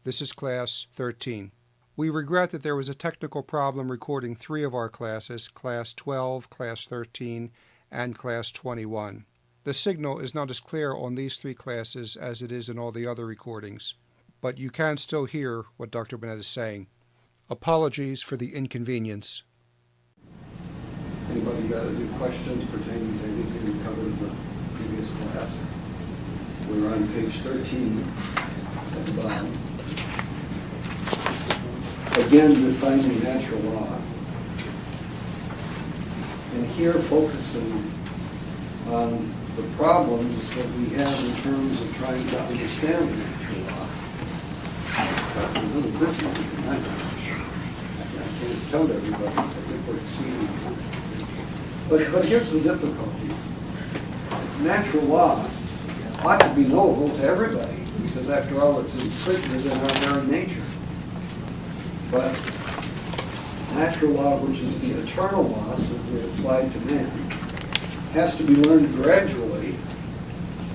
This is Class 13. We regret that there was a technical problem recording 3 of our classes, Class 12, Class 13, and Class 21. The signal is not as clear on these 3 classes as it is in all the other recordings, but you can still hear what Dr. Bonnette is saying. Apologies for the inconvenience. Anybody got any questions pertaining to anything we covered in the previous class? We're on page 13 at the bottom. Again, defining natural law. And here focusing on the problems that we have in terms of trying to understand natural law. Got a little different tonight. I can't tell everybody. I think we're exceeding. But here's the difficulty. Natural law ought to be knowable to everybody, because after all, it's imprinted in our very nature. But natural law, which is the eternal law simply applied to man, has to be learned gradually,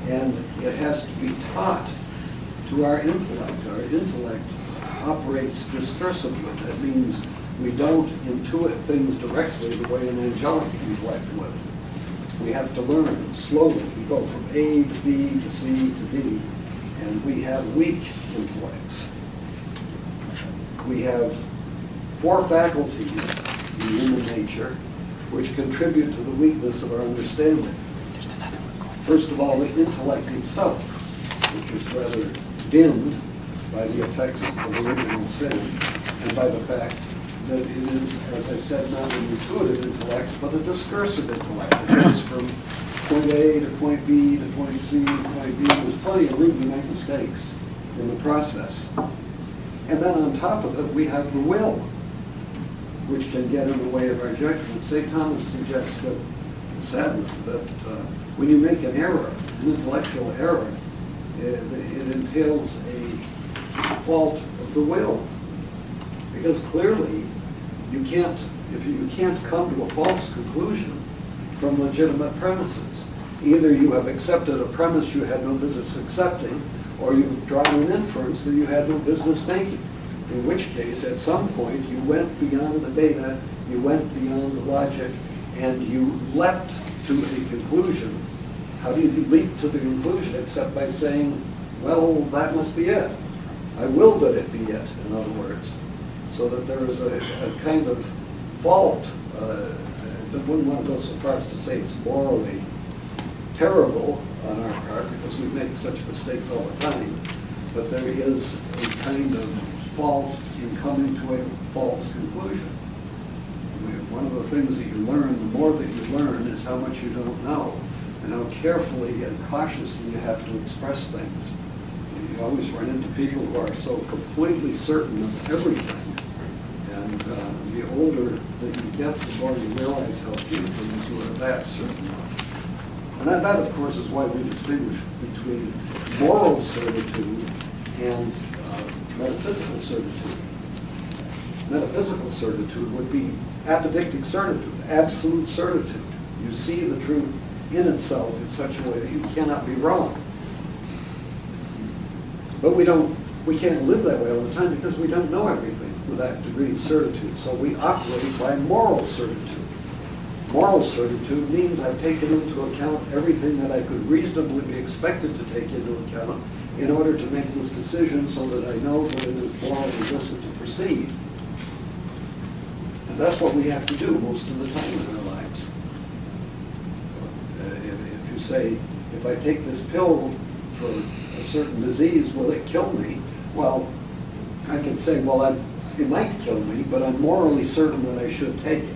and it has to be taught to our intellect. Our intellect operates discursively. That means we don't intuit things directly the way an angelic intellect would. We have to learn slowly. We go from A to B to C to D, and we have weak intellects. We have 4 faculties in human nature which contribute to the weakness of our understanding. First of all, the intellect itself, which is rather dimmed by the effects of original sin and by the fact that it is, as I said, not an intuitive intellect, but a discursive intellect. It goes from point A to point B to point C to point D. There's plenty of room to make mistakes in the process. And then on top of it, we have the will, which can get in the way of our judgment. St. Thomas suggests that the sadness that when you make an error, an intellectual error, it entails a fault of the will. Because clearly, you can't come to a false conclusion from legitimate premises. Either you have accepted a premise you had no business accepting, or you've drawn an inference that you had no business making. In which case, at some point, you went beyond the data, you went beyond the logic, and you leapt to a conclusion. How do you leap to the conclusion except by saying, well, that must be it. I will that it be it, in other words. So that there is a kind of fault. I wouldn't want to go so far as to say it's morally terrible on our part, because we make such mistakes all the time. But there is a kind of fault in coming to a false conclusion. One of the things that you learn, the more that you learn, is how much you don't know, and how carefully and cautiously you have to express things. You always run into people who are so completely certain of everything. And the older that you get, the more you realize how few things you are that certain of. And that, of course, is why we distinguish between moral certitude and metaphysical certitude. Metaphysical certitude would be apodictic certitude, absolute certitude. You see the truth in itself in such a way that you cannot be wrong. But we can't live that way all the time because we don't know everything with that degree of certitude. So we operate by moral certitude. Moral certitude means I've taken into account everything that I could reasonably be expected to take into account in order to make this decision so that I know that it is morally illicit to proceed. And that's what we have to do most of the time in our lives. So, if you say, if I take this pill for a certain disease, will it kill me? Well, I can say, well, it might kill me, but I'm morally certain that I should take it.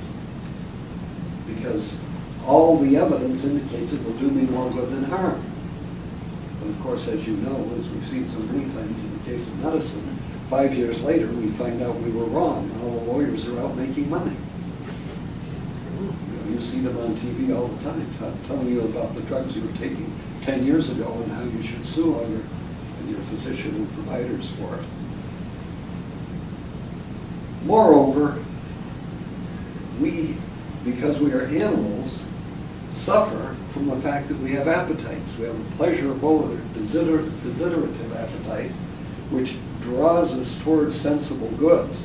Because all the evidence indicates it will do me more good than harm. But of course, as you know, as we've seen so many times in the case of medicine, 5 years later we find out we were wrong, and all the lawyers are out making money. You see them on TV all the time, telling you about the drugs you were taking 10 years ago and how you should sue your physician and providers for it. Moreover, we, because we are animals, suffer from the fact that we have appetites. We have a pleasurable or desiderative appetite, which draws us towards sensible goods,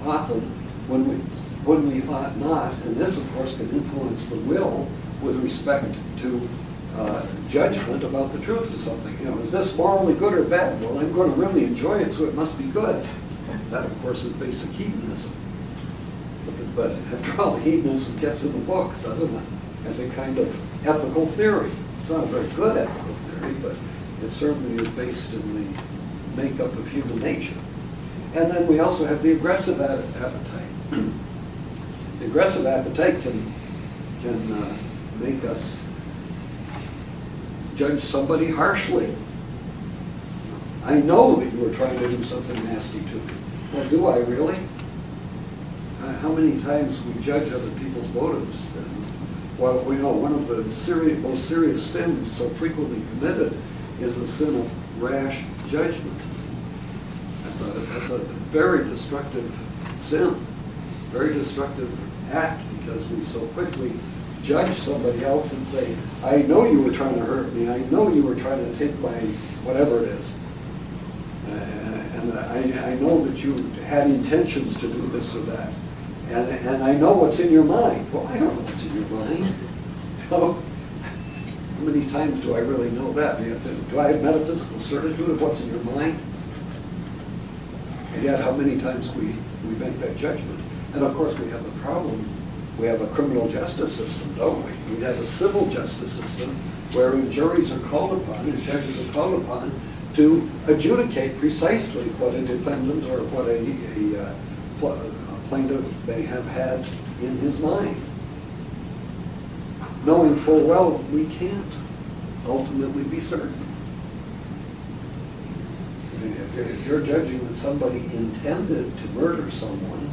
often when we ought not, and this of course can influence the will with respect to judgment about the truth of something. You know, is this morally good or bad? Well, I'm going to really enjoy it, so it must be good. That of course is basic hedonism. But after all, the hedonism gets in the books, doesn't it? As a kind of ethical theory. It's not a very good ethical theory, but it certainly is based in the makeup of human nature. And then we also have the aggressive appetite. The aggressive appetite can make us judge somebody harshly. I know that you were trying to do something nasty to me. Well, do I really? How many times we judge other people's motives? Well, we know one of the most serious sins so frequently committed is the sin of rash judgment. That's a very destructive sin, very destructive act, because we so quickly judge somebody else and say, I know you were trying to hurt me, I know you were trying to take my whatever it is, and I know that you had intentions to do this or that, and I know what's in your mind. Well, I don't know what's in your mind. How many times do I really know that? Do I have metaphysical certitude of what's in your mind? And yet, how many times we make that judgment? And of course, we have the problem. We have a criminal justice system, don't we? We have a civil justice system wherein juries are called upon and judges are called upon to adjudicate precisely what a defendant or what a plaintiff may have had in his mind, knowing full well we can't ultimately be certain. I mean, if you're judging that somebody intended to murder someone,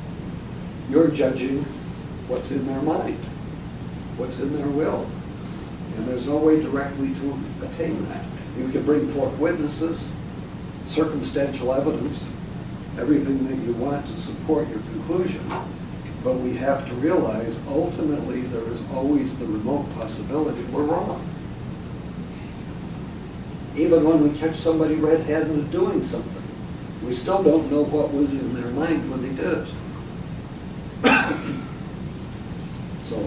you're judging what's in their mind, what's in their will. And there's no way directly to attain that. You can bring forth witnesses, circumstantial evidence, everything that you want to support your conclusion, but we have to realize ultimately there is always the remote possibility we're wrong. Even when we catch somebody red-handed doing something, we still don't know what was in their mind when they did it. So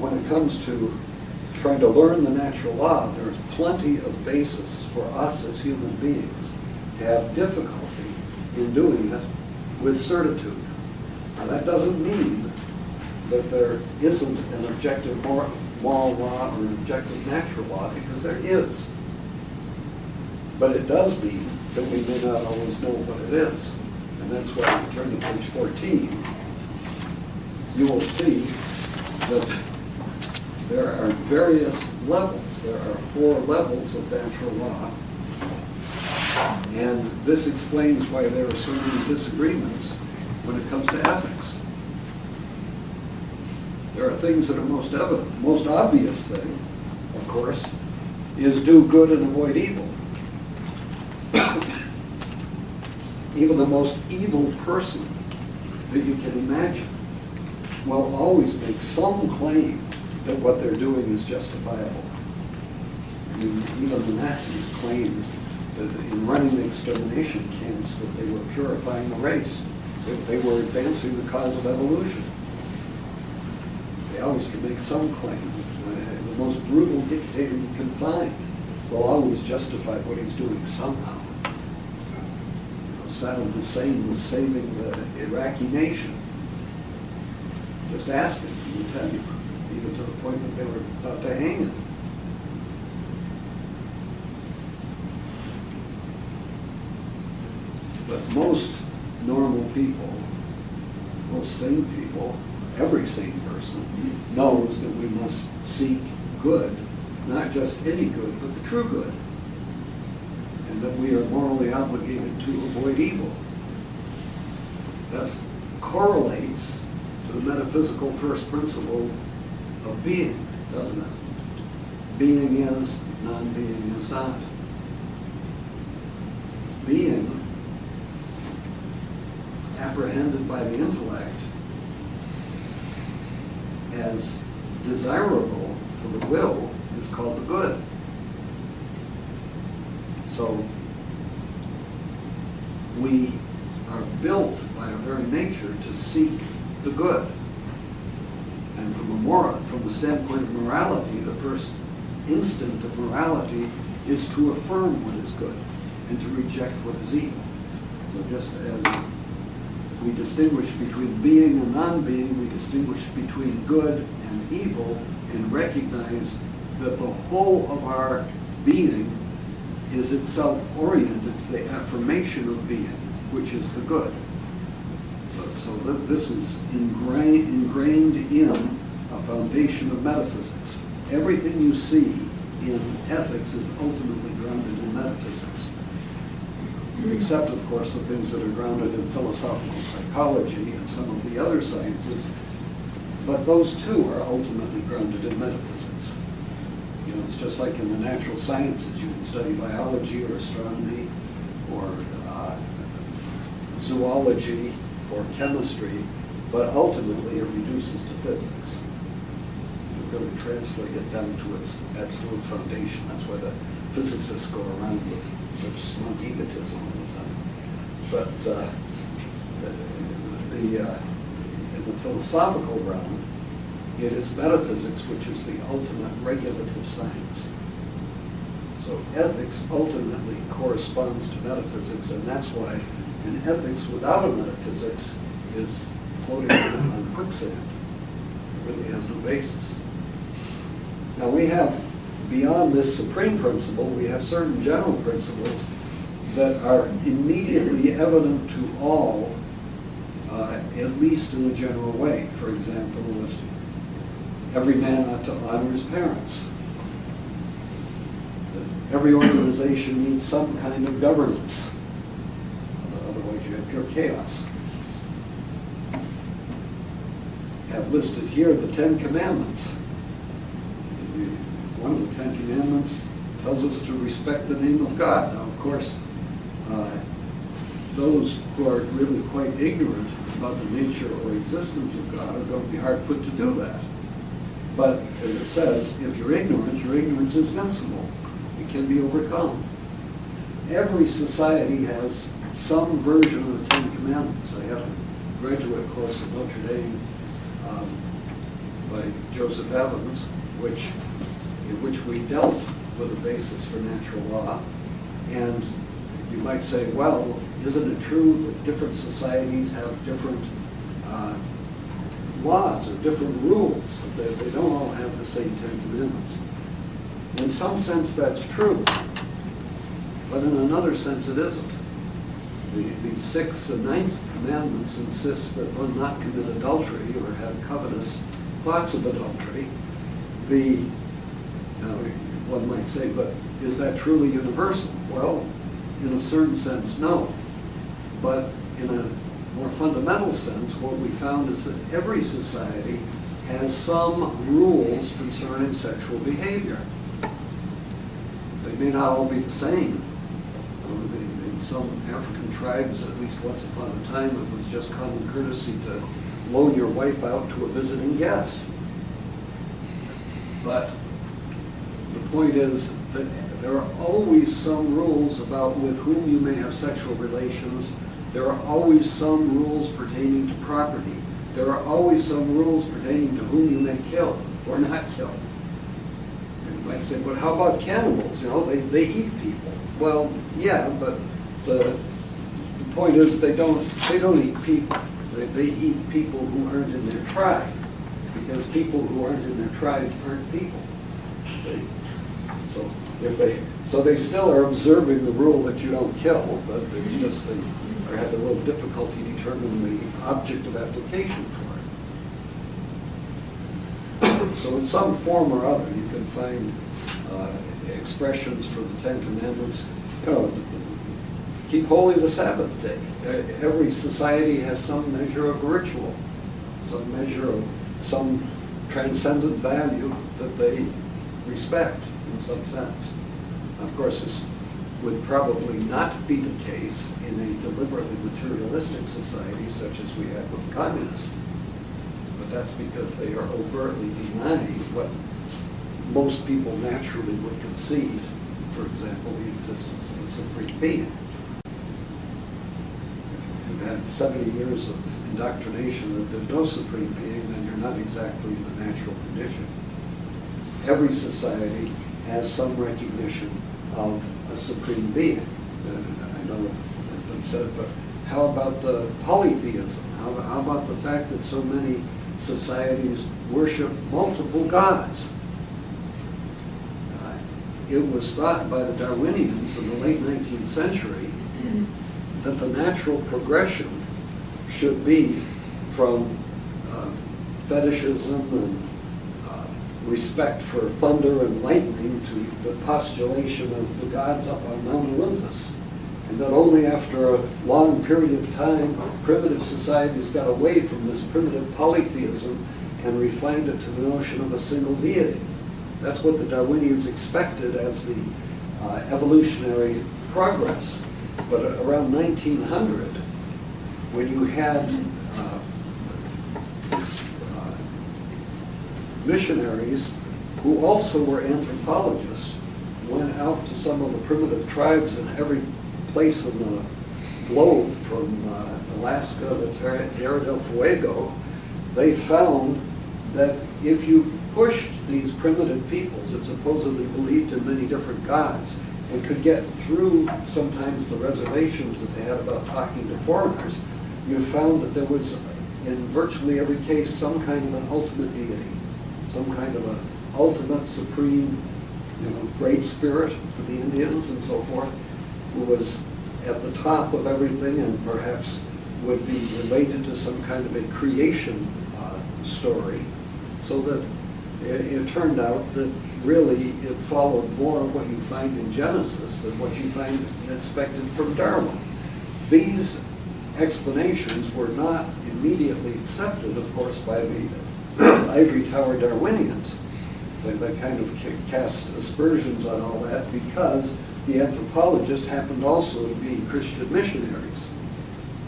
when it comes to trying to learn the natural law, there's plenty of basis for us as human beings to have difficulty in doing it with certitude. Now that doesn't mean that there isn't an objective moral law or an objective natural law, because there is. But it does mean that we may not always know what it is. And that's why if you turn to page 14, you will see that there are various levels. There are 4 levels of natural law. And this explains why there are so many disagreements when it comes to ethics. There are things that are most evident. The most obvious thing, of course, is do good and avoid evil. Even the most evil person that you can imagine will always make some claim that what they're doing is justifiable. I mean, even the Nazis claimed that in running the extermination camps that they were purifying the race, that they were advancing the cause of evolution. They always can make some claim. The most brutal dictator you can find will always justify what he's doing somehow. Saddam Hussein was saving the Iraqi nation. Just ask him, he will tell you, even to the point that they were about to hang him. But most normal people, most sane people, every sane person knows that we must seek good, not just any good, but the true good. And that we are morally obligated to avoid evil. That correlates to the metaphysical first principle of being, doesn't it? Being is, non-being is not. Being, apprehended by the intellect as desirable to the will, is called the good. So we are built by our very nature to seek the good. And from the standpoint of morality, the first instinct of morality is to affirm what is good and to reject what is evil. So just as we distinguish between being and non-being, we distinguish between good and evil and recognize that the whole of our being is itself oriented to the affirmation of being, which is the good. So this is ingrained in a foundation of metaphysics. Everything you see in ethics is ultimately grounded in metaphysics, except, of course, the things that are grounded in philosophical psychology and some of the other sciences. But those too are ultimately grounded in metaphysics. You know, it's just like in the natural sciences. You can study biology or astronomy or zoology or chemistry, but ultimately it reduces to physics. You've got to translate it down to its absolute foundation. That's why the physicists go around with such smug egotism all the time. But in the philosophical realm, it is metaphysics which is the ultimate regulative science. So ethics ultimately corresponds to metaphysics, and that's why an ethics without a metaphysics is floating on quicksand. It really has no basis. Now we have, beyond this supreme principle, we have certain general principles that are immediately evident to all, at least in a general way. For example, that every man ought to honor his parents. That every organization needs some kind of governance. Otherwise you have pure chaos. I have listed here the 10 Commandments. One of the 10 Commandments tells us to respect the name of God. Now, of course, those who are really quite ignorant about the nature or existence of God are going to be hard put to do that. But as it says, if you're ignorant, your ignorance is invincible. It can be overcome. Every society has some version of the 10 Commandments. I had a graduate course at Notre Dame by Joseph Evans, in which we dealt with the basis for natural law. And you might say, well, isn't it true that different societies have different laws or different rules? They don't all have the same 10 Commandments. In some sense, that's true. But in another sense, it isn't. The 6th and 9th Commandments insist that one not commit adultery or have covetous thoughts of adultery. One might say, but is that truly universal? Well, in a certain sense, no. But in a more fundamental sense, what we found is that every society has some rules concerning sexual behavior. They may not all be the same. In some African tribes, at least once upon a time, it was just common courtesy to loan your wife out to a visiting guest. But the point is that there are always some rules about with whom you may have sexual relations. There are always some rules pertaining to property. There are always some rules pertaining to whom you may kill or not kill. You might say, but how about cannibals? You know, they eat people. Well, yeah, but the point is they don't eat people. They eat people who aren't in their tribe, because people who aren't in their tribe aren't people. So they still are observing the rule that you don't kill, but it's just they are having a little difficulty determining the object of application for it. So in some form or other, you can find expressions for the 10 Commandments. You know, keep holy the Sabbath day. Every society has some measure of ritual, some measure of some transcendent value that they respect in some sense. Of course, this would probably not be the case in a deliberately materialistic society such as we have with communists. But that's because they are overtly denying what most people naturally would concede, for example, the existence of a supreme being. had 70 years of indoctrination that there's no supreme being, then you're not exactly in the natural condition. Every society has some recognition of a supreme being. I know it's been said, but how about the polytheism? How about the fact that so many societies worship multiple gods? It was thought by the Darwinians in the late 19th century that the natural progression should be from fetishism and respect for thunder and lightning to the postulation of the gods up on Mount Olympus. And that only after a long period of time, primitive societies got away from this primitive polytheism and refined it to the notion of a single deity. That's what the Darwinians expected as the evolutionary progress. But around 1900, when you had missionaries who also were anthropologists, went out to some of the primitive tribes in every place in the globe, from Alaska to Tierra del Fuego, they found that if you pushed these primitive peoples that supposedly believed in many different gods and could get through sometimes the reservations that they had about talking to foreigners, you found that there was, in virtually every case, some kind of an ultimate deity, some kind of an ultimate supreme, great spirit for the Indians and so forth, who was at the top of everything and perhaps would be related to some kind of a creation story, so that it turned out that really it followed more what you find in Genesis than what you find expected from Darwin. These explanations were not immediately accepted, of course, by the ivory tower Darwinians. They kind of cast aspersions on all that because the anthropologists happened also to be Christian missionaries.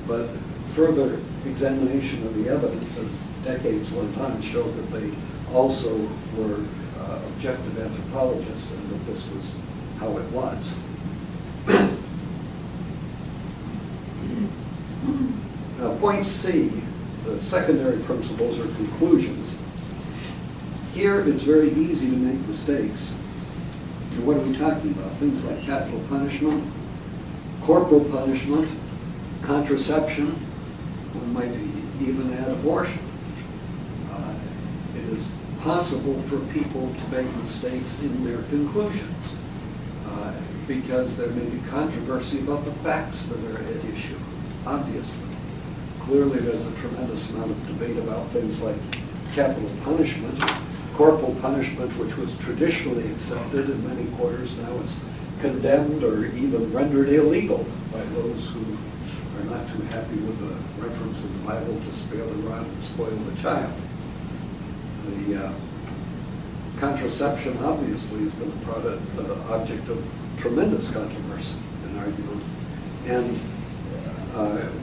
But further examination of the evidence as decades went on showed that they also were objective anthropologists and that this was how it was. Now, point C, the secondary principles or conclusions. Here it's very easy to make mistakes. And what are we talking about? Things like capital punishment, corporal punishment, contraception, one might even add abortion. It is possible for people to make mistakes in their conclusions because there may be controversy about the facts that are at issue, obviously. Clearly there's a tremendous amount of debate about things like capital punishment. Corporal punishment, which was traditionally accepted in many quarters, now is condemned or even rendered illegal by those who are not too happy with the reference in the Bible to spare the rod and spoil the child. The contraception obviously has been the object of tremendous controversy and argument. And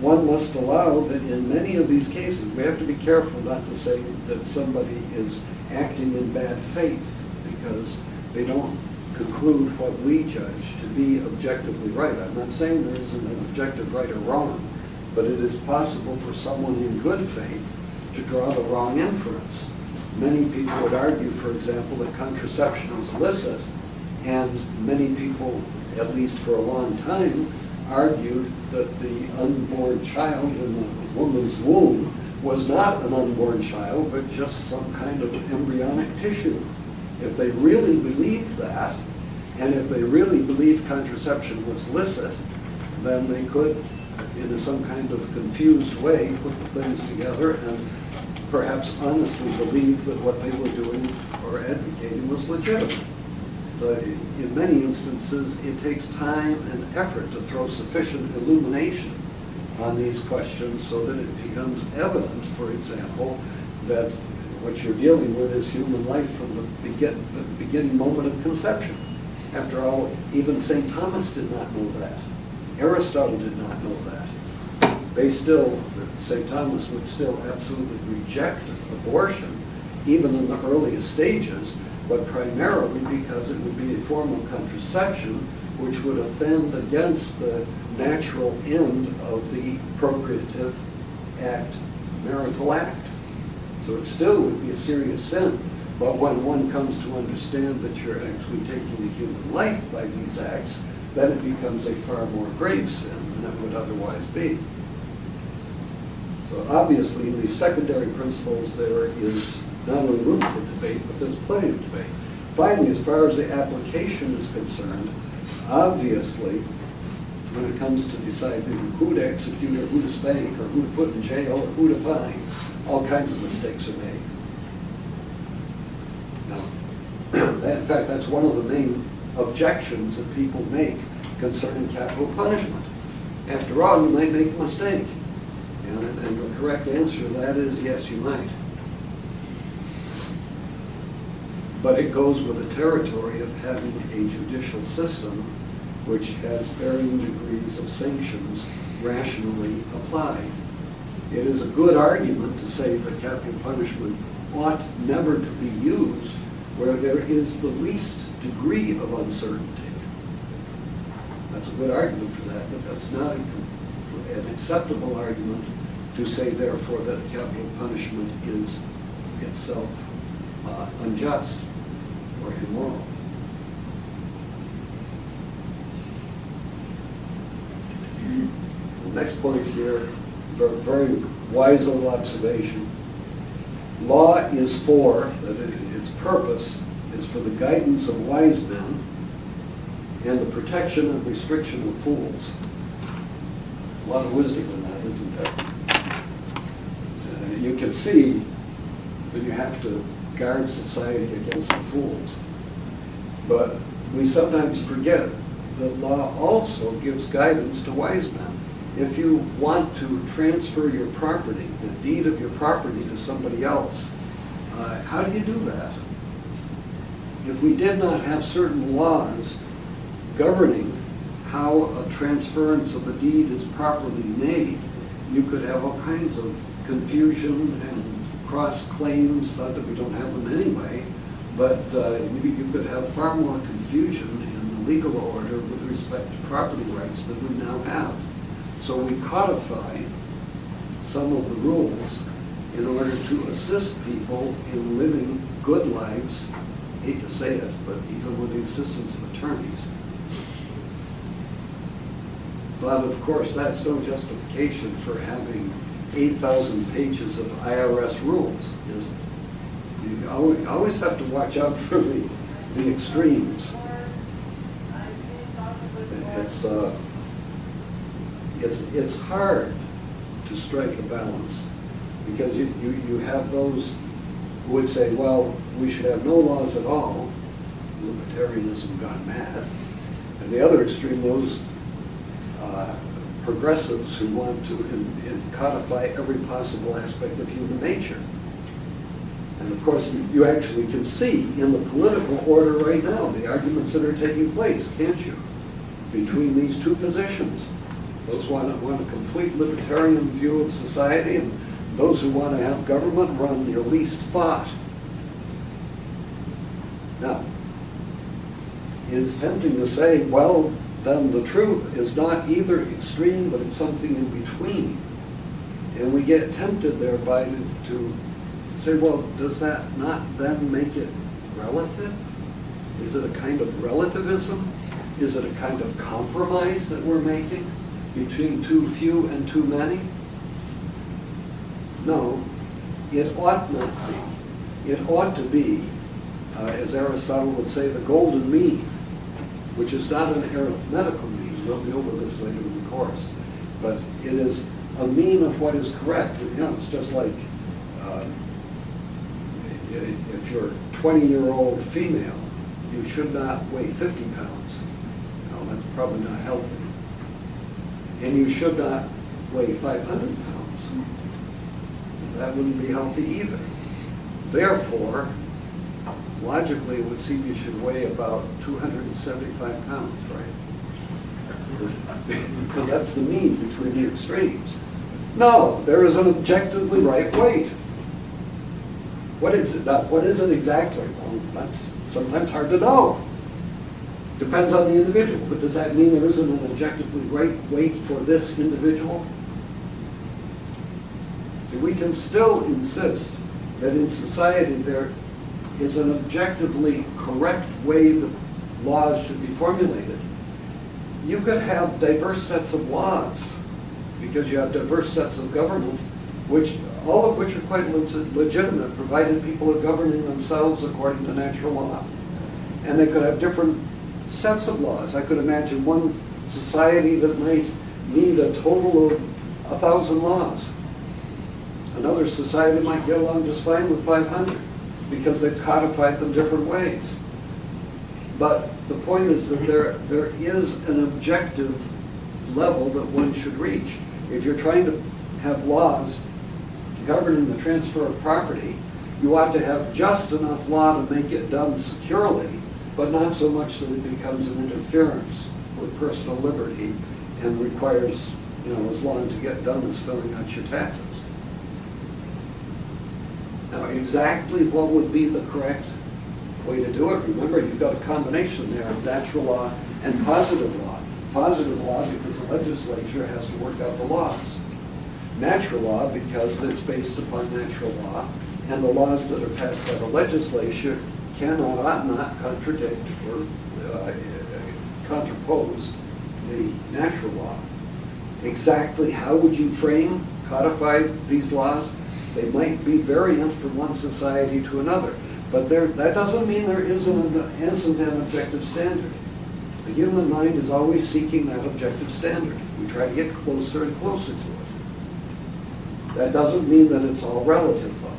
one must allow that in many of these cases, we have to be careful not to say that somebody is acting in bad faith because they don't conclude what we judge to be objectively right. I'm not saying there isn't an objective right or wrong, but it is possible for someone in good faith to draw the wrong inference. Many people would argue, for example, that contraception is illicit, and many people, at least for a long time, argued that the unborn child in the woman's womb was not an unborn child, but just some kind of embryonic tissue. If they really believed that, and if they really believed contraception was licit, then they could, in some kind of confused way, put the things together and perhaps honestly believe that what they were doing or advocating was legitimate. So in many instances, it takes time and effort to throw sufficient illumination on these questions so that it becomes evident, for example, that what you're dealing with is human life from the beginning moment of conception. After all, even St. Thomas did not know that. Aristotle did not know that. St. Thomas would still absolutely reject abortion, even in the earliest stages, but primarily because it would be a form of contraception which would offend against the natural end of the procreative act, marital act. So it still would be a serious sin. But when one comes to understand that you're actually taking a human life by these acts, then it becomes a far more grave sin than it would otherwise be. So obviously, in these secondary principles, there is not only room for debate, but there's plenty of debate. Finally, as far as the application is concerned, obviously, when it comes to deciding who to execute or who to spank or who to put in jail or who to fine, all kinds of mistakes are made. Now, in fact, that's one of the main objections that people make concerning capital punishment. After all, you might make a mistake. And the correct answer to that is yes, you might. But it goes with the territory of having a judicial system which has varying degrees of sanctions rationally applied. It is a good argument to say that capital punishment ought never to be used where there is the least degree of uncertainty. That's a good argument for that, but that's not an acceptable argument to say, therefore, that capital punishment is itself unjust or immoral. The next point here, very wise old observation. Law is for, that its purpose is for the guidance of wise men and the protection and restriction of fools. A lot of wisdom in that, isn't there? You can see that you have to guard society against the fools. But we sometimes forget that law also gives guidance to wise men. If you want to transfer your property, the deed of your property to somebody else, how do you do that? If we did not have certain laws governing how a transference of a deed is properly made, you could have all kinds of confusion and cross claims, not that we don't have them anyway, but you could have far more confusion in the legal order with respect to property rights than we now have. So we codify some of the rules in order to assist people in living good lives. I hate to say it, but even with the assistance of attorneys. But of course, that's no justification for having 8,000 pages of IRS rules, is it? You always have to watch out for the extremes. It's hard to strike a balance because you have those who would say, well, we should have no laws at all, libertarianism gone mad, and the other extreme, those progressives who want to codify every possible aspect of human nature. And of course, you actually can see in the political order right now the arguments that are taking place, can't you? Between these two positions. Those who want a complete libertarian view of society and those who want to have government run your least thought. Now, it is tempting to say, well, then the truth is not either extreme, but it's something in between. And we get tempted thereby to say, well, does that not then make it relative? Is it a kind of relativism? Is it a kind of compromise that we're making between too few and too many? No, it ought not be. It ought to be, as Aristotle would say, the golden mean, which is not an arithmetical mean. We'll deal with this later in the course. But it is a mean of what is correct. You know, it's just like if you're a 20-year-old female, you should not weigh 50 pounds. You know, that's probably not healthy. And you should not weigh 500 pounds. That wouldn't be healthy either. Therefore, logically, it would seem you should weigh about 275 pounds, right? Because that's the mean between the extremes. No, there is an objectively right weight. What is it exactly? Well, that's sometimes hard to know. Depends on the individual, but does that mean there isn't an objectively right weight for this individual? See, we can still insist that in society there is an objectively correct way that laws should be formulated. You could have diverse sets of laws because you have diverse sets of government, all of which are quite legitimate, provided people are governing themselves according to natural law. And they could have different sets of laws. I could imagine one society that might need a total of 1,000 laws. Another society might get along just fine with 500 because they've codified them different ways. But the point is that there is an objective level that one should reach. If you're trying to have laws governing the transfer of property, you ought to have just enough law to make it done securely, but not so much that it becomes an interference with personal liberty and requires, as long to get done as filling out your taxes. Now, exactly what would be the correct way to do it? Remember, you've got a combination there of natural law and positive law. Positive law because the legislature has to work out the laws. Natural law because it's based upon natural law, and the laws that are passed by the legislature cannot, ought not contradict or contrapose the natural law. Exactly how would you codify these laws? They might be variant from one society to another, but that doesn't mean there isn't an objective standard. The human mind is always seeking that objective standard. We try to get closer and closer to it. That doesn't mean that it's all relative, though.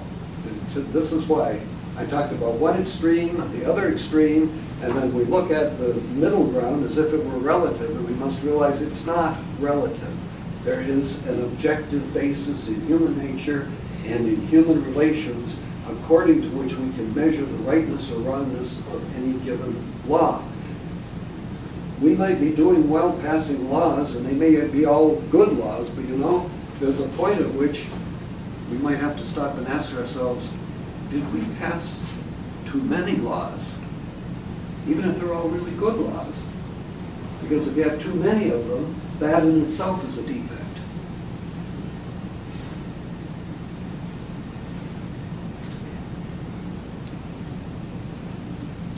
So this is why I talked about one extreme, the other extreme, and then we look at the middle ground as if it were relative, and we must realize it's not relative. There is an objective basis in human nature and in human relations according to which we can measure the rightness or wrongness of any given law. We might be doing well passing laws, and they may be all good laws, but there's a point at which we might have to stop and ask ourselves, did we pass too many laws? Even if they're all really good laws. Because if you have too many of them, that in itself is a defect.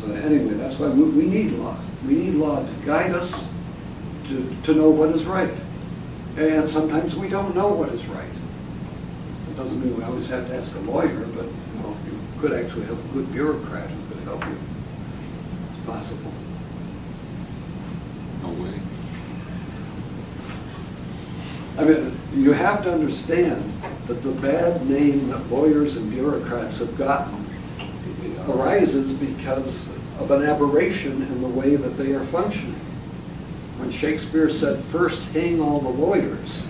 So anyway, that's why we need law. We need law to guide us to know what is right. And sometimes we don't know what is right. It doesn't mean we always have to ask a lawyer, but you could actually have a good bureaucrat who could help you. It's possible. No way. I mean, you have to understand that the bad name that lawyers and bureaucrats have gotten arises because of an aberration in the way that they are functioning. When Shakespeare said, "First hang all the lawyers,"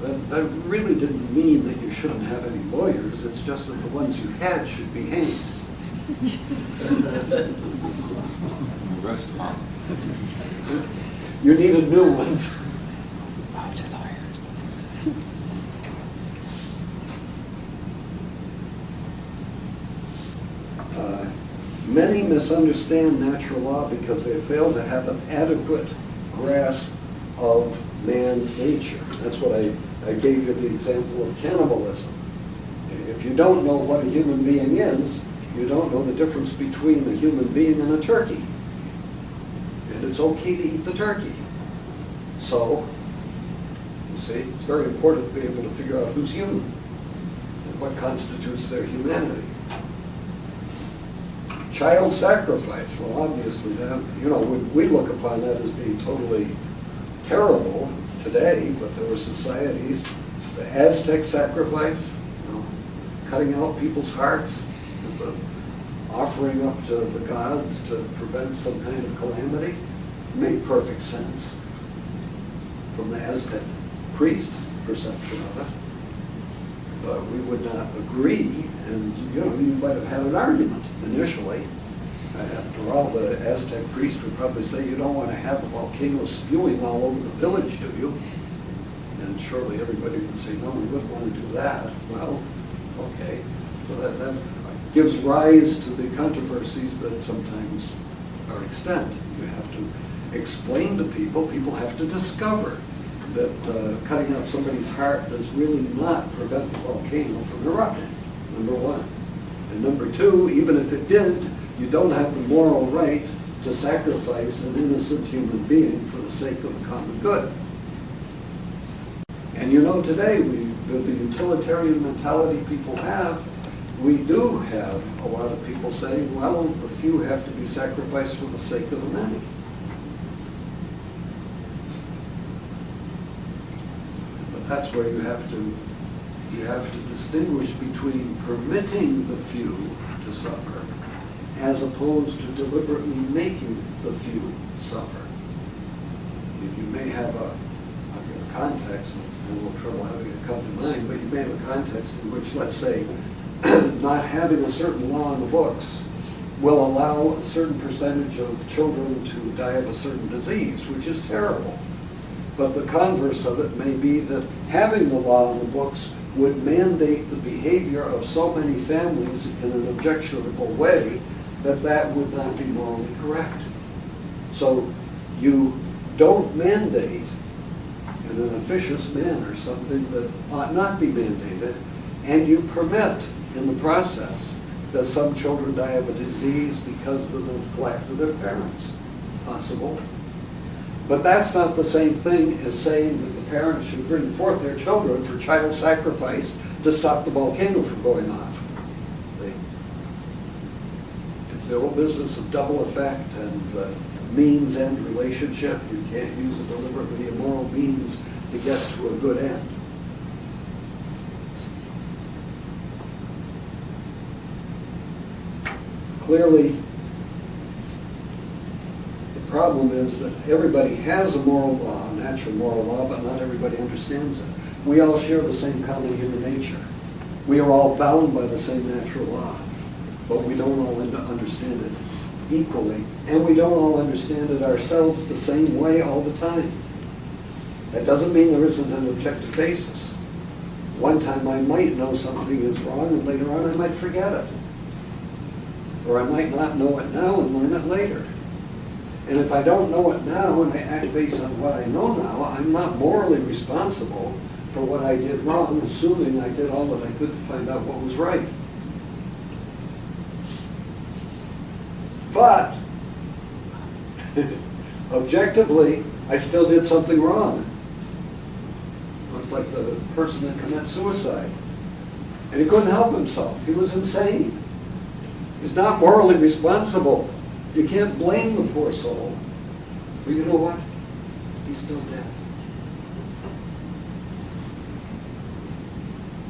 that really didn't mean that you shouldn't have any lawyers. It's just that the ones you had should be hanged. You needed new ones. Many misunderstand natural law because they fail to have an adequate grasp of man's nature. That's what I gave you the example of cannibalism. If you don't know what a human being is, you don't know the difference between a human being and a turkey. And it's okay to eat the turkey. So, you see, it's very important to be able to figure out who's human and what constitutes their humanity. Child sacrifice, well, obviously, we look upon that as being totally terrible today, but there were societies, the Aztec sacrifice, cutting out people's hearts as an offering up to the gods to prevent some kind of calamity, made perfect sense from the Aztec priests' perception of it. But we would not agree, and you might have had an argument initially. After all, the Aztec priest would probably say, you don't want to have a volcano spewing all over the village, do you? And surely everybody would say, no, we wouldn't want to do that. Well, okay. So that gives rise to the controversies that sometimes or extent. You have to explain to people, people have to discover that cutting out somebody's heart does really not prevent the volcano from erupting, number one. And number two, even if it did, you don't have the moral right to sacrifice an innocent human being for the sake of the common good. And you know, today, with the utilitarian mentality people have, we do have a lot of people saying, well, the few have to be sacrificed for the sake of the many. But that's where you have to distinguish between permitting the few to suffer as opposed to deliberately making the few suffer. You may have a context, and we'll trouble having it come to mind, but you may have a context in which, let's say, not having a certain law in the books will allow a certain percentage of children to die of a certain disease, which is terrible. But the converse of it may be that having the law in the books would mandate the behavior of so many families in an objectionable way that that would not be morally correct. So you don't mandate in an officious manner something that ought not be mandated, and you permit in the process that some children die of a disease because of the neglect of their parents. Possible. But that's not the same thing as saying that the parents should bring forth their children for child sacrifice to stop the volcano from going off. It's the old business of double effect and means end relationship. You can't use a deliberately immoral means to get to a good end. Clearly, the problem is that everybody has a moral law, a natural moral law, but not everybody understands it. We all share the same common human nature. We are all bound by the same natural law, but we don't all understand it equally, and we don't all understand it ourselves the same way all the time. That doesn't mean there isn't an objective basis. One time I might know something is wrong, and later on I might forget it. Or I might not know it now and learn it later. And if I don't know it now and I act based on what I know now, I'm not morally responsible for what I did wrong, assuming I did all that I could to find out what was right. But, objectively, I still did something wrong. It's like the person that commits suicide. And he couldn't help himself. He was insane. He's not morally responsible. You can't blame the poor soul. But you know what? He's still dead.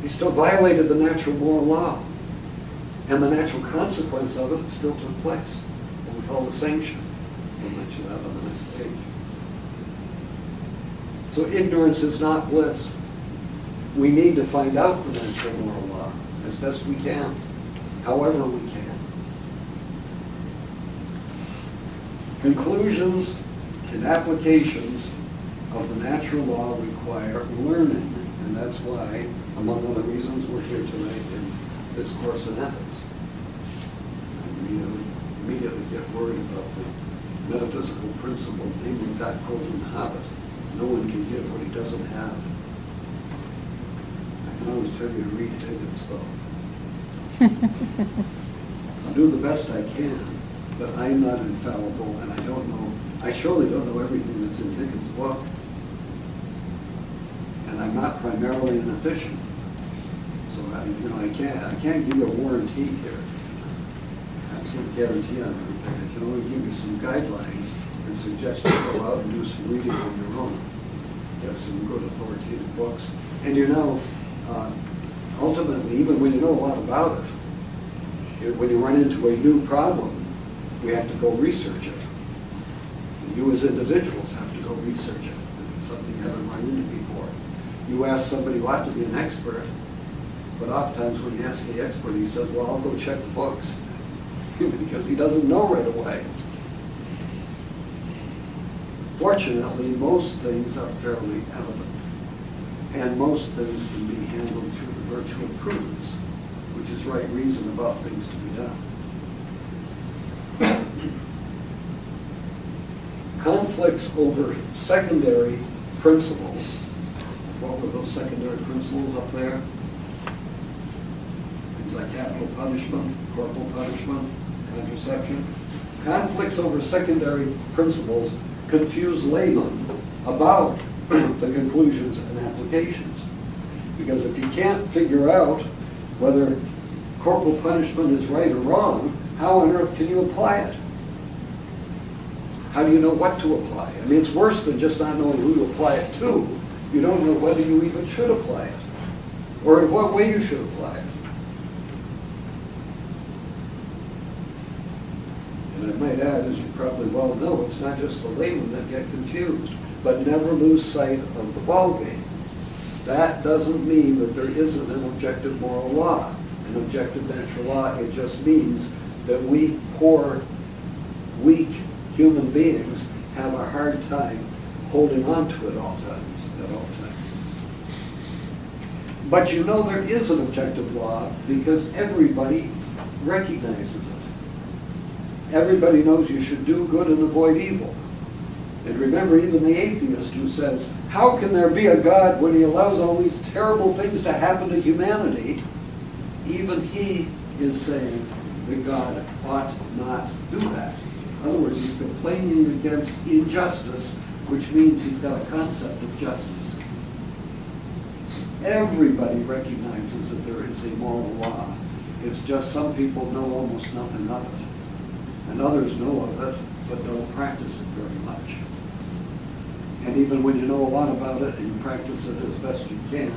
He still violated the natural moral law. And the natural consequence of it still took place. What we call the sanction. We'll mention that on the next page. So ignorance is not bliss. We need to find out the natural moral law as best we can, however we can. Conclusions and applications of the natural law require learning, and that's why, among other reasons, we're here tonight in this course in ethics. And we immediately get worried about the metaphysical principle, namely that golden habit. No one can give what he doesn't have. I can always tell you to read Higgins, though. I'll do the best I can, but I'm not infallible, and I don't know, I surely don't know everything that's in Higgins' book. And I'm not primarily an official. So I can't give you a warranty here. Absolute guarantee on everything. I can only give you some guidelines and suggest you go out and do some reading on your own. Get some good authoritative books. And ultimately, even when you know a lot about it, when you run into a new problem, we have to go research it. And you as individuals have to go research it. If it's something you haven't run into before. You ask somebody who ought to be an expert, but oftentimes when you ask the expert, he says, well, I'll go check the books. Because he doesn't know right away. Fortunately, most things are fairly evident. And most things can be handled through the virtue of prudence, which is right reason about things to be done. conflicts over secondary principles. What were those secondary principles up there? Things like capital punishment, corporal punishment, contraception. Conflicts over secondary principles confuse laymen about the conclusions and applications. Because if you can't figure out whether corporal punishment is right or wrong, how on earth can you apply it? How do you know what to apply? I mean, it's worse than just not knowing who to apply it to. You don't know whether you even should apply it, or in what way you should apply it. And I might add, as you probably well know, it's not just the laymen that get confused, but never lose sight of the ballgame. That doesn't mean that there isn't an objective moral law, an objective natural law. It just means that we poor, weak human beings have a hard time holding on to it at all times. But you know there is an objective law because everybody recognizes it. Everybody knows you should do good and avoid evil. And remember, even the atheist who says, how can there be a God when he allows all these terrible things to happen to humanity? Even he is saying that God ought not do that. In other words, he's complaining against injustice, which means he's got a concept of justice. Everybody recognizes that there is a moral law. It's just some people know almost nothing of it. And others know of it, but don't practice it very much. And even when you know a lot about it and you practice it as best you can,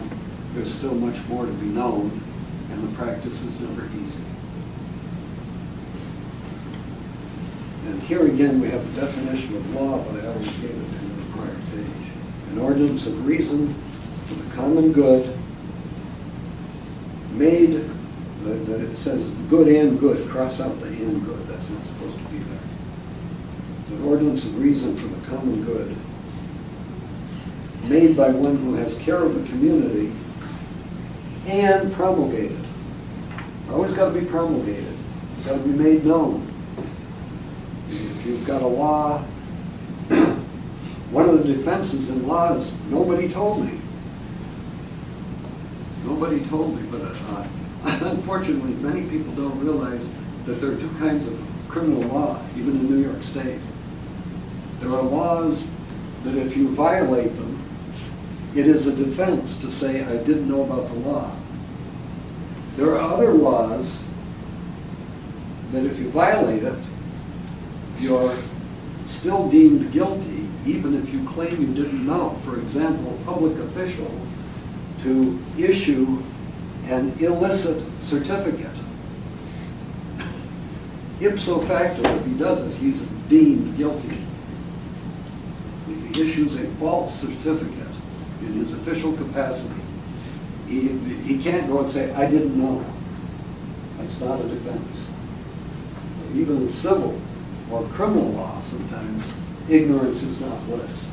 there's still much more to be known, and the practice is never easy. And here again we have the definition of law, but I already gave it in the prior page. An ordinance of reason for the common good made, it says good and good, cross out the and good, that's not supposed to be there. It's an ordinance of reason for the common good made by one who has care of the community and promulgated. It's always got to be promulgated. It's got to be made known. If you've got a law, one of the defenses in law is nobody told me. Nobody told me, but unfortunately many people don't realize that there are two kinds of criminal law, even in New York State. There are laws that if you violate them, it is a defense to say, I didn't know about the law. There are other laws that if you violate it, you're still deemed guilty, even if you claim you didn't know. For example, a public official to issue an illicit certificate. Ipso facto, if he does it, he's deemed guilty. If he issues a false certificate in his official capacity, he can't go and say, I didn't know. That's not a defense. So even in civil or criminal law, sometimes ignorance is not bliss.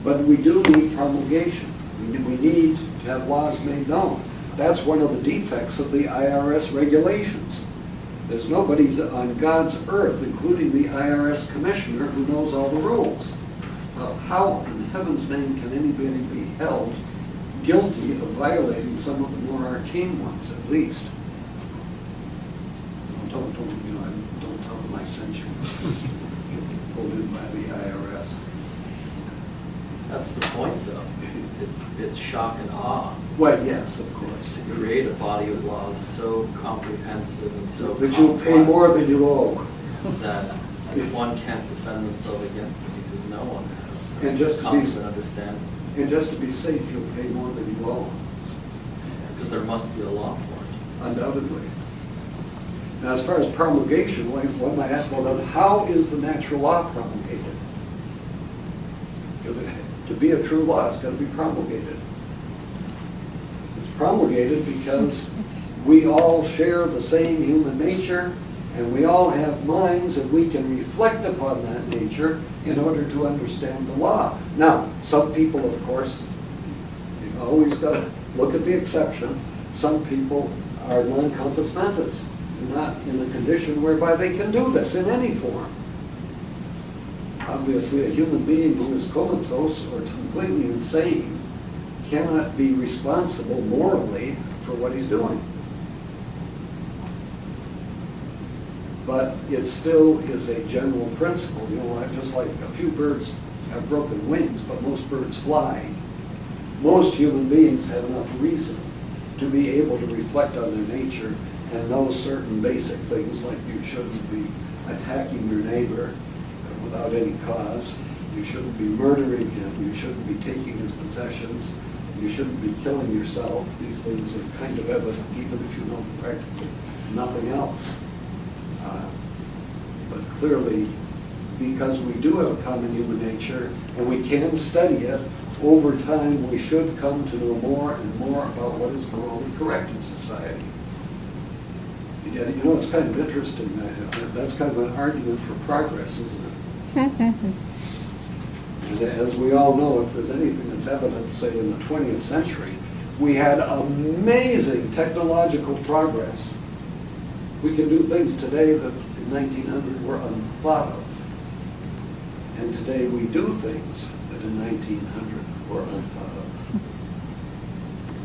But we do need promulgation. We need to have laws made known. That's one of the defects of the IRS regulations. There's nobody on God's earth, including the IRS commissioner, who knows all the rules. So how in heaven's name can anybody be held guilty of violating some of the more arcane ones, at least? Don't tell them I sent you. Pulled in by the IRS. That's the point, though. It's shock and awe. Well, yes, of course. It's to create a body of laws so comprehensive and so But you'll pay more than you owe. that one can't defend themselves against it because no one has And just to be- constant understanding. And just to be safe, you'll pay more than you owe, Because there must be a law for it. undoubtedly. Now, as far as promulgation, one might ask, well, then how is the natural law promulgated? Because to be a true law, it's got to be promulgated. It's promulgated because we all share the same human nature, and we all have minds, and we can reflect upon that nature in order to understand the law. Now, some people, of course, you've always got to look at the exception. Some people are non-compass mentis. not in a condition whereby they can do this in any form. Obviously, a human being who is comatose or completely insane cannot be responsible morally for what he's doing. But it still is a general principle. You know, just like a few birds have broken wings, but most birds fly. Most human beings have enough reason to be able to reflect on their nature and know certain basic things, like you shouldn't be attacking your neighbor without any cause. You shouldn't be murdering him. You shouldn't be taking his possessions. You shouldn't be killing yourself. These things are kind of evident, even if you know practically nothing else. But clearly, because we do have a common human nature and we can study it, over time we should come to know more and more about what is morally correct in society. Yeah, you know, it's kind of interesting. That's kind of an argument for progress, isn't it? And as we all know, if there's anything that's evident, say, in the 20th century, we had amazing technological progress. We can do things today that in 1900 were unthought of. And today we do things that in 1900 were unthought of.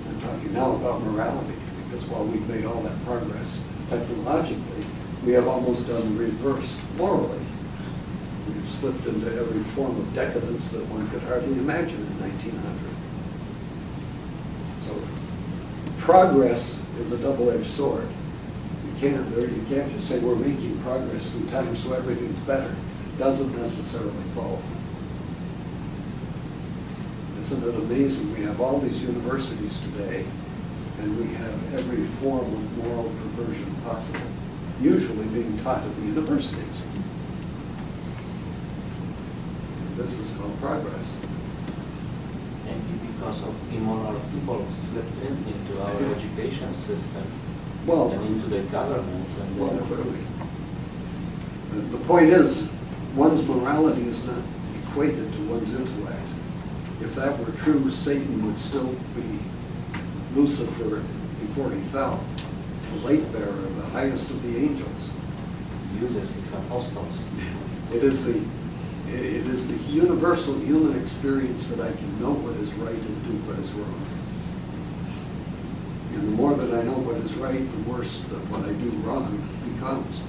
I'm talking now about morality, because while we've made all that progress technologically, we have almost done reverse morally. We've slipped into every form of decadence that one could hardly imagine in 1900. So progress is a double-edged sword. You can't just say we're making progress through time so everything's better. Doesn't necessarily follow. Isn't it amazing? We have all these universities today, and we have every form of moral perversion possible, usually being taught at the universities. This is called progress. Maybe because of immoral people slipped into our education system and into the governments. And well, clearly. The point is, one's morality is not equated to one's intellect. If that were true, Satan would still be Lucifer before he fell, the light bearer, the highest of the angels. Uses his apostles. It is the universal human experience that I can know what is right and do what is wrong. And the more that I know what is right, the worse that what I do wrong becomes.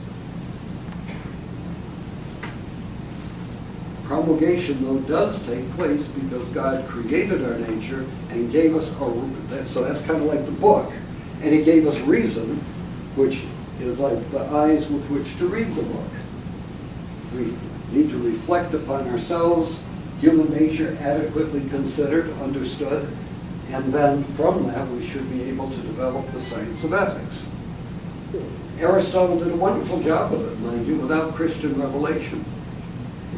Promulgation, though, does take place because God created our nature and gave us so that's kind of like the book. And he gave us reason, which is like the eyes with which to read the book. We need to reflect upon ourselves, human nature adequately considered, understood, and then from that we should be able to develop the science of ethics. Aristotle did a wonderful job of it, mind you, without Christian revelation.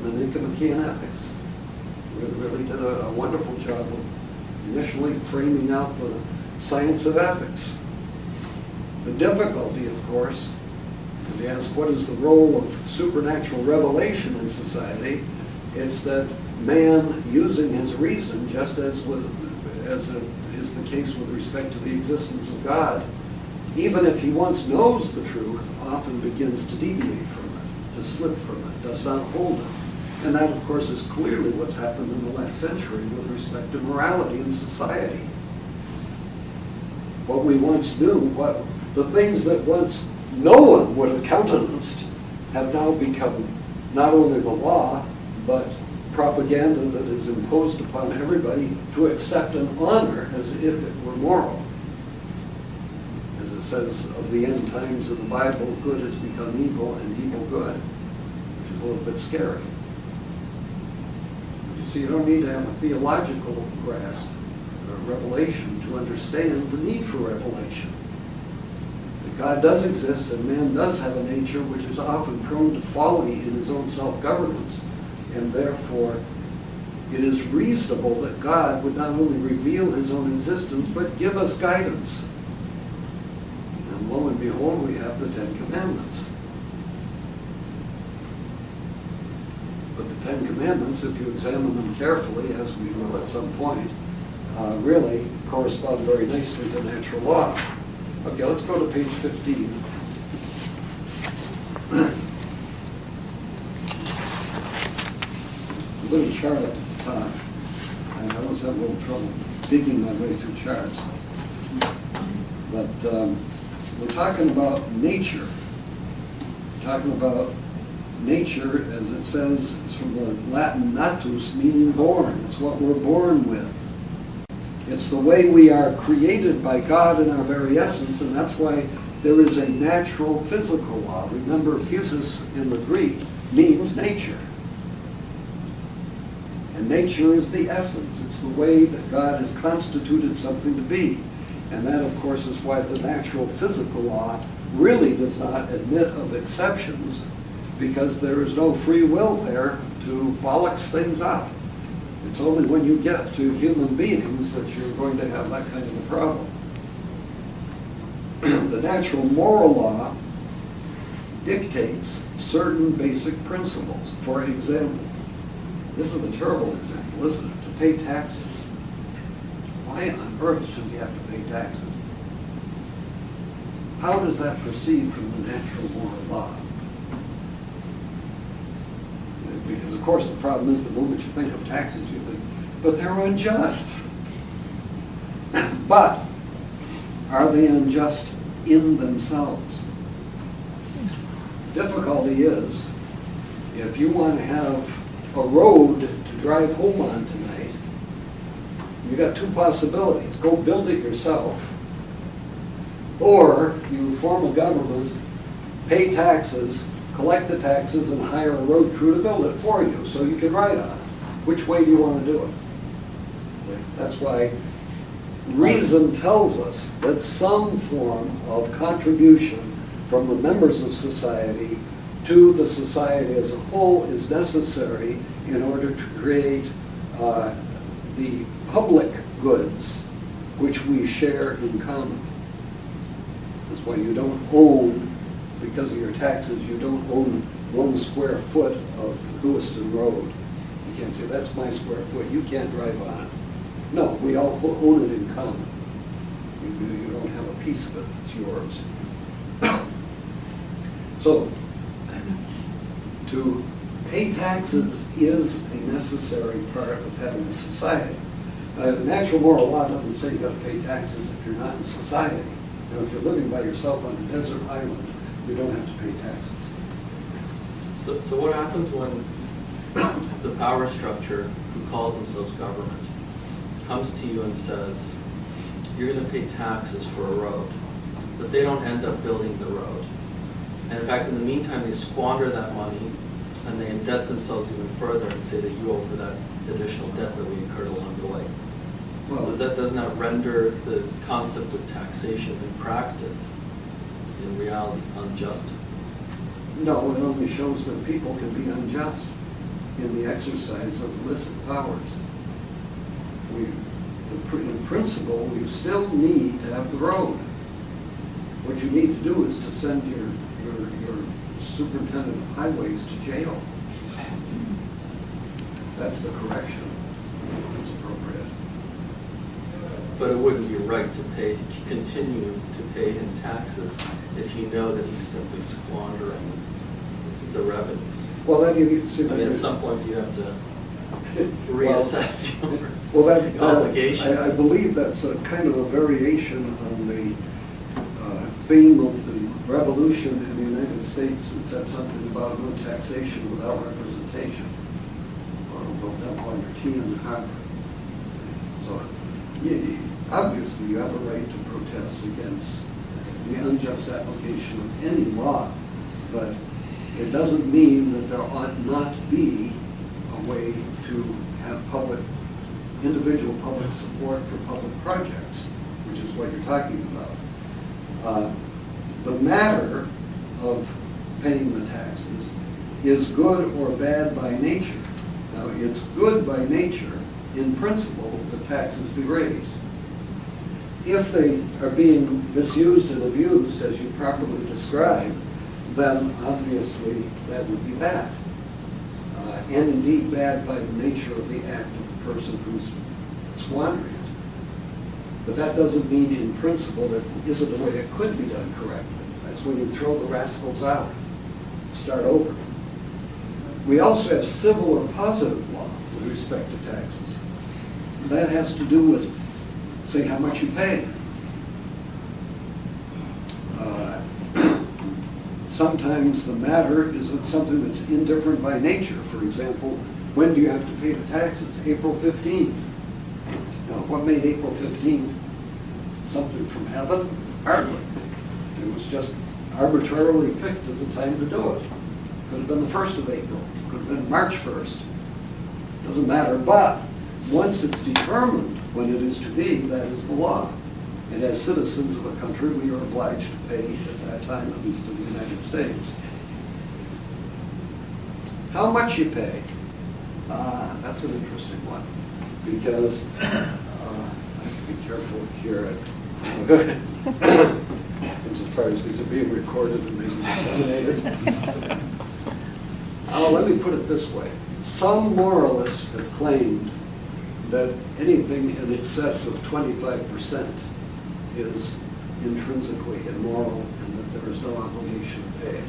The Nicomachean Ethics really did a wonderful job of initially framing out the science of ethics. The difficulty, of course, if you ask what is the role of supernatural revelation in society, it's that man using his reason, just as is the case with respect to the existence of God, even if he once knows the truth, often begins to deviate from it, to slip from it, does not hold it. And that, of course, is clearly what's happened in the last century with respect to morality in society. What we once knew, the things that once no one would have countenanced, have now become not only the law, but propaganda that is imposed upon everybody to accept and honor as if it were moral. As it says of the end times of the Bible, good has become evil and evil good, which is a little bit scary. So you don't need to have a theological grasp or revelation to understand the need for revelation. That God does exist and man does have a nature which is often prone to folly in his own self-governance, and therefore it is reasonable that God would not only reveal his own existence but give us guidance. And lo and behold, we have the Ten Commandments. But the Ten Commandments, if you examine them carefully, as we will at some point, really correspond very nicely to natural law. Okay, let's go to page 15. little chart up at the top. I always have a little trouble digging my way through charts. But we're talking about nature. Talking about nature, as it says, it's from the Latin natus, meaning born. It's what we're born with. It's the way we are created by God in our very essence, and that's why there is a natural physical law. Remember, physis in the Greek means nature. And nature is the essence. It's the way that God has constituted something to be. And that, of course, is why the natural physical law really does not admit of exceptions, because there is no free will there to bollocks things up. It's only when you get to human beings that you're going to have that kind of a problem. The natural moral law dictates certain basic principles. For example, this is a terrible example, isn't it? To pay taxes. Why on earth should we have to pay taxes? How does that proceed from the natural moral law? Because, of course, the problem is the moment you think of taxes, you think, but they're unjust. But are they unjust in themselves? Difficulty is, if you want to have a road to drive home on tonight, you got two possibilities. Go build it yourself, or you form a government, pay taxes, collect the taxes, and hire a road crew to build it for you so you can ride on it. Which way do you want to do it? That's why reason tells us that some form of contribution from the members of society to the society as a whole is necessary in order to create the public goods which we share in common. That's why you don't own, because of your taxes, you don't own 1 square foot of Lewiston Road. You can't say, that's my square foot, you can't drive on it. No, we all own it in common. You don't have a piece of it, it's yours. So, to pay taxes is a necessary part of having a society. Natural moral law doesn't say you got to pay taxes if you're not in society. You know, if you're living by yourself on a desert island, you don't have to pay taxes. So what happens when the power structure, who calls themselves government, comes to you and says, you're going to pay taxes for a road, but they don't end up building the road? And in fact, in the meantime, they squander that money and they indebt themselves even further and say that you owe for that additional debt that we incurred along the way. Well, Doesn't that render the concept of taxation in practice, in reality, unjust? no, it only shows that people can be unjust in the exercise of illicit powers. In principle, you still need to have the road. What you need to do is to send your superintendent of highways to jail. That's the correction. That's appropriate. But it wouldn't be right to continue to pay him taxes if you know that he's simply squandering the revenues. Well, then you see. I mean, at some point you have to reassess your your obligations. I believe that's a kind of a variation on the theme of the revolution in the United States that said something about no taxation without representation. Or we'll dump all your tea in the harbor. So obviously you have a right to protest against the unjust application of any law, but it doesn't mean that there ought not be a way to have individual public support for public projects, which is what you're talking about. The matter of paying the taxes is good or bad by nature. Now, it's good by nature, in principle, that taxes be raised. If they are being misused and abused, as you properly described, then obviously that would be bad. And indeed bad by the nature of the act of the person who's squandering it. But that doesn't mean in principle that isn't the way it could be done correctly. That's when you throw the rascals out. start over. We also have civil or positive law with respect to taxes. That has to do with, say, how much you pay. Sometimes the matter is something that's indifferent by nature. For example, when do you have to pay the taxes? April 15th. Now, what made April 15th something from heaven? Hardly. It was just arbitrarily picked as a time to do it. Could have been the 1st of April. Could have been March 1st. Doesn't matter. But once it's determined when it is to be, that is the law. And as citizens of a country, we are obliged to pay at that time, at least in the United States. How much you pay? That's an interesting one, because I have to be careful here. Insofar as these are being recorded and maybe disseminated. Let me put it this way. Some moralists have claimed that anything in excess of 25% is intrinsically immoral and that there is no obligation to pay.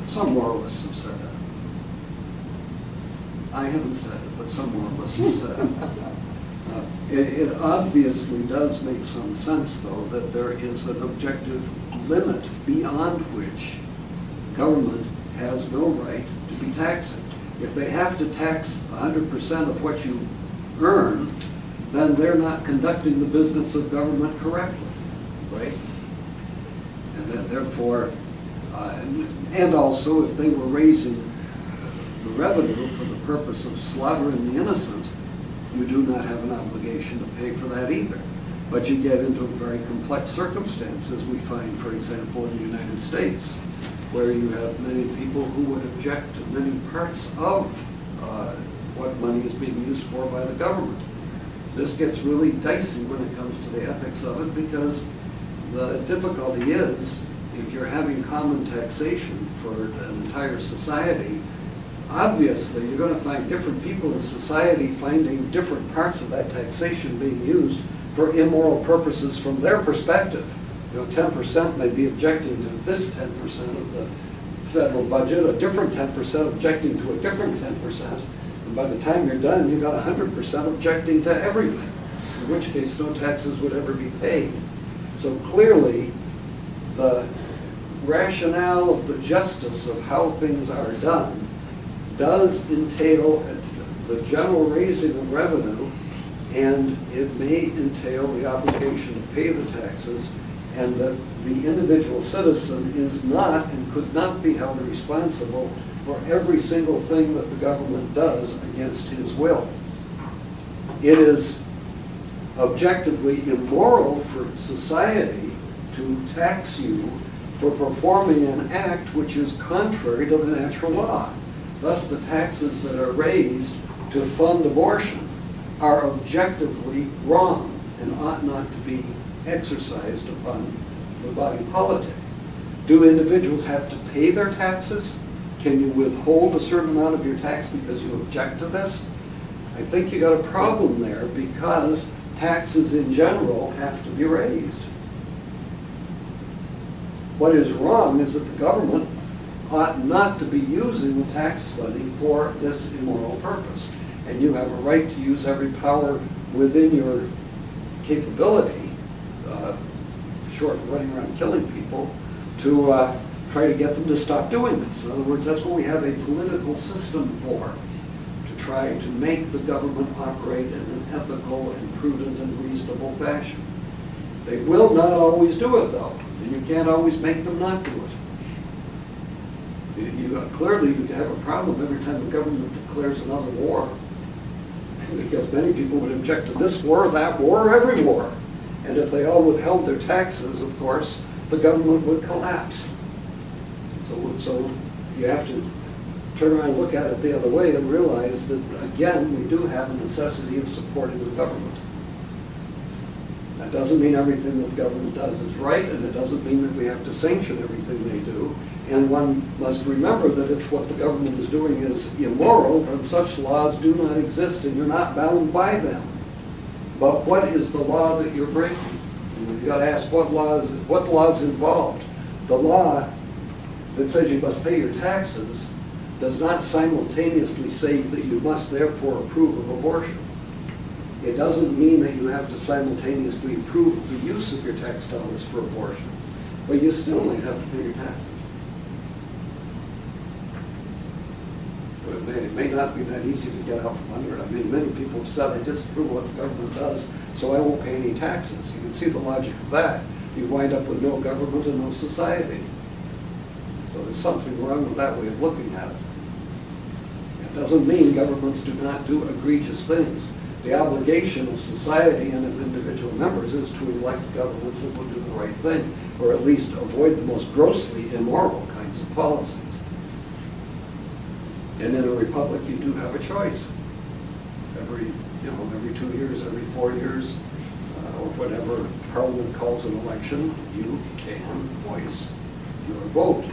Some moralists have said that. I haven't said it, but some moralists have said it. It obviously does make some sense, though, that there is an objective limit beyond which government has no right to be taxing. If they have to tax 100% of what you earn, then they're not conducting the business of government correctly, right? And then therefore, and also if they were raising the revenue for the purpose of slaughtering the innocent, you do not have an obligation to pay for that either. But you get into very complex circumstances we find, for example, in the United States, where you have many people who would object to many parts of what money is being used for by the government. This gets really dicey when it comes to the ethics of it, because the difficulty is, if you're having common taxation for an entire society, obviously you're going to find different people in society finding different parts of that taxation being used for immoral purposes from their perspective. 10% may be objecting to this 10% of the federal budget, a different 10% objecting to a different 10%, and by the time you're done, you've got 100% objecting to everything, in which case no taxes would ever be paid. So clearly, the rationale of the justice of how things are done does entail the general raising of revenue, and it may entail the obligation to pay the taxes, and that the individual citizen is not and could not be held responsible for every single thing that the government does against his will. It is objectively immoral for society to tax you for performing an act which is contrary to the natural law. Thus, the taxes that are raised to fund abortion are objectively wrong and ought not to be exercised upon the body politic. Do individuals have to pay their taxes? Can you withhold a certain amount of your tax because you object to this? I think you got a problem there, because taxes in general have to be raised. What is wrong is that the government ought not to be using the tax money for this immoral purpose. And you have a right to use every power within your capability, short of running around killing people, to try to get them to stop doing this. In other words, that's what we have a political system for, to try to make the government operate in an ethical and prudent and reasonable fashion. They will not always do it, though, and you can't always make them not do it. Clearly, you have a problem every time the government declares another war, because many people would object to this war, that war, every war. And if they all withheld their taxes, of course, the government would collapse. So you have to turn around and look at it the other way and realize that, again, we do have a necessity of supporting the government. That doesn't mean everything that the government does is right, and it doesn't mean that we have to sanction everything they do. And one must remember that if what the government is doing is immoral, then such laws do not exist and you're not bound by them. But what is the law that you're breaking? And you've got to ask what laws involved. The law that says you must pay your taxes does not simultaneously say that you must therefore approve of abortion. It doesn't mean that you have to simultaneously approve of the use of your tax dollars for abortion, but you still might have to pay your taxes. So it may not be that easy to get out from under it. I mean, many people have said, I disapprove of what the government does, so I won't pay any taxes. You can see the logic of that. You wind up with no government and no society. So there's something wrong with that way of looking at it. It doesn't mean governments do not do egregious things. The obligation of society and of individual members is to elect governments that will do the right thing, or at least avoid the most grossly immoral kinds of policies. And in a republic, you do have a choice. Every 2 years, every 4 years, or whatever Parliament calls an election, you can voice your vote.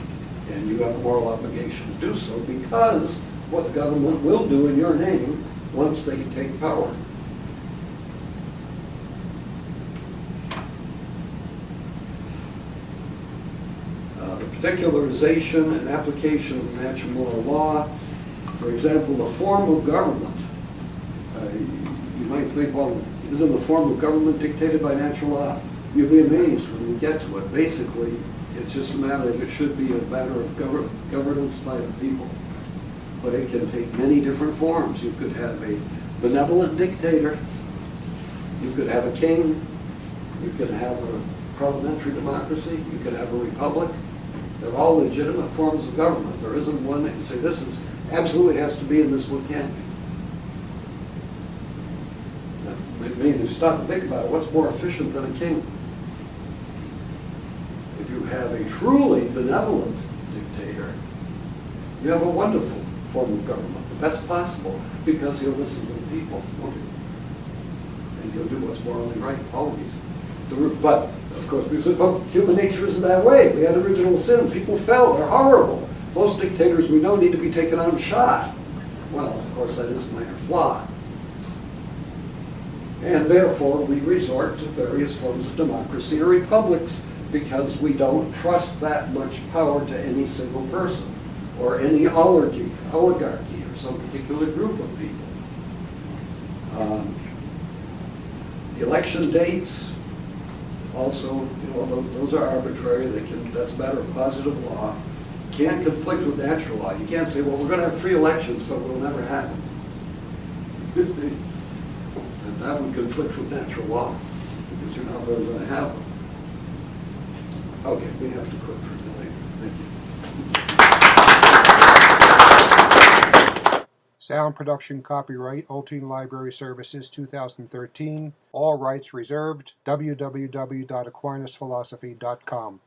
And you have a moral obligation to do so, because what the government will do in your name once they take power. The particularization and application of natural moral law, for example, the form of government. You might think, well, isn't the form of government dictated by natural law? You'll be amazed when we get to it. Basically, it's just a matter of, it should be a matter of governance by the people. But it can take many different forms. You could have a benevolent dictator. You could have a king. You could have a parliamentary democracy. You could have a republic. They're all legitimate forms of government. There isn't one that you say, this is absolutely has to be and this one can't be. I mean, if you stop and think about it, what's more efficient than a king? If you have a truly benevolent dictator, you have a wonderful form of government, the best possible, because he'll listen to the people, won't he? And he'll do what's morally right, always. But, of course, we said, well, human nature isn't that way. We had original sin. People fell. They're horrible. Most dictators we know need to be taken out and shot. Well, of course, that is a minor flaw. And therefore, we resort to various forms of democracy or republics because we don't trust that much power to any single person or any oligarchy or some particular group of people. Election dates, also, those are arbitrary. That's a matter of positive law. Can't conflict with natural law. You can't say, well, we're going to have free elections, but we'll never have them. And that would conflict with natural law, because you're not really going to have them. Okay, we have to quit for tonight. Thank you. Sound production copyright Olteen Library Services 2013. All rights reserved. www.aquinasphilosophy.com.